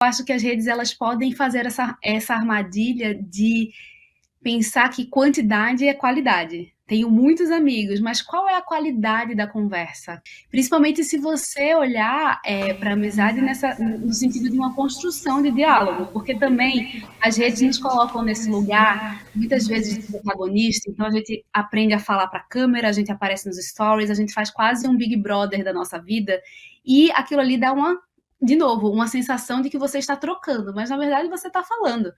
acho que as redes elas podem fazer essa armadilha de pensar que quantidade é qualidade. Tenho muitos amigos, mas qual é a qualidade da conversa? Principalmente se você olhar para a amizade no sentido de uma construção de diálogo, porque também as redes nos colocam nesse lugar, muitas vezes, de protagonista, então a gente aprende a falar para a câmera, a gente aparece nos stories, a gente faz quase um Big Brother da nossa vida, e aquilo ali dá de novo, uma sensação de que você está trocando, mas na verdade você está falando.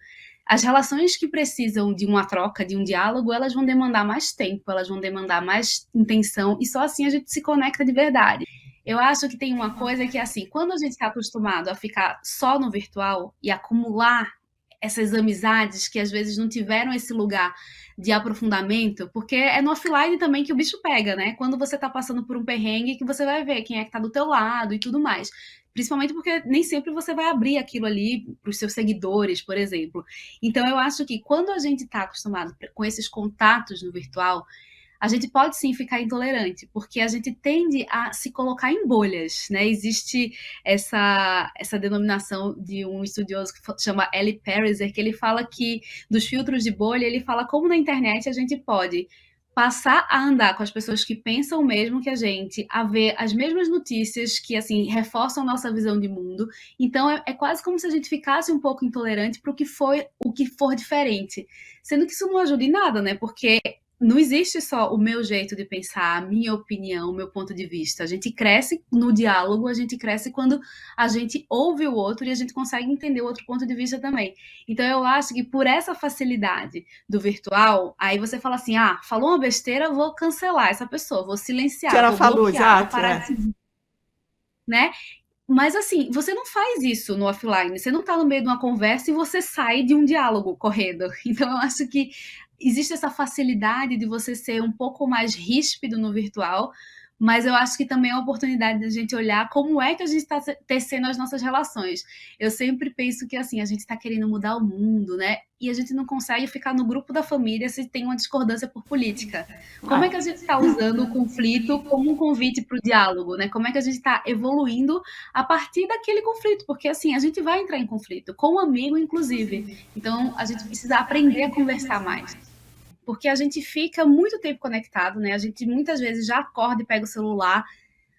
As relações que precisam de uma troca, de um diálogo, elas vão demandar mais tempo, elas vão demandar mais intenção, e só assim a gente se conecta de verdade. Eu acho que tem uma coisa que, assim, quando a gente está acostumado a ficar só no virtual e acumular essas amizades que às vezes não tiveram esse lugar de aprofundamento, porque é no offline também que o bicho pega, né? Quando você tá passando por um perrengue que você vai ver quem é que tá do teu lado e tudo mais. Principalmente porque nem sempre você vai abrir aquilo ali para os seus seguidores, por exemplo. Então eu acho que quando a gente está acostumado com esses contatos no virtual, a gente pode sim ficar intolerante, porque a gente tende a se colocar em bolhas, né? Existe essa denominação de um estudioso que chama Eli Pariser, que ele fala que dos filtros de bolha, ele fala como na internet a gente pode passar a andar com as pessoas que pensam o mesmo que a gente, a ver as mesmas notícias que, assim, reforçam nossa visão de mundo. Então, é quase como se a gente ficasse um pouco intolerante para o que for diferente. Sendo que isso não ajuda em nada, né? Porque não existe só o meu jeito de pensar, a minha opinião, o meu ponto de vista. A gente cresce no diálogo, a gente cresce quando a gente ouve o outro e a gente consegue entender o outro ponto de vista também. Então, eu acho que por essa facilidade do virtual, aí você fala assim, falou uma besteira, vou cancelar essa pessoa, vou Que silenciar, ela vou falou, bloquear, vou exato, parar de seguir, né? Mas assim, você não faz isso no offline, você não tá no meio de uma conversa e você sai de um diálogo correndo. Então eu acho que existe essa facilidade de você ser um pouco mais ríspido no virtual, mas eu acho que também é uma oportunidade de a gente olhar como é que a gente está tecendo as nossas relações. Eu sempre penso que assim, a gente está querendo mudar o mundo, né? E a gente não consegue ficar no grupo da família se tem uma discordância por política. Como é que a gente está usando o conflito como um convite para o diálogo, né? Como é que a gente está evoluindo a partir daquele conflito? Porque assim, a gente vai entrar em conflito, com um amigo, inclusive. Então, a gente precisa aprender a conversar mais. Porque a gente fica muito tempo conectado, né? A gente muitas vezes já acorda e pega o celular,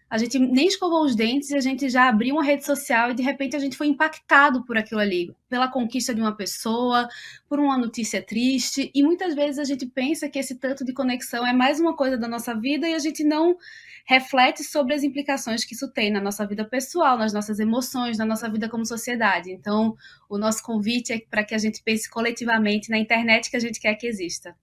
a gente nem escovou os dentes e a gente já abriu uma rede social e de repente a gente foi impactado por aquilo ali, pela conquista de uma pessoa, por uma notícia triste, e muitas vezes a gente pensa que esse tanto de conexão é mais uma coisa da nossa vida e a gente não reflete sobre as implicações que isso tem na nossa vida pessoal, nas nossas emoções, na nossa vida como sociedade. Então, o nosso convite é para que a gente pense coletivamente na internet que a gente quer que exista.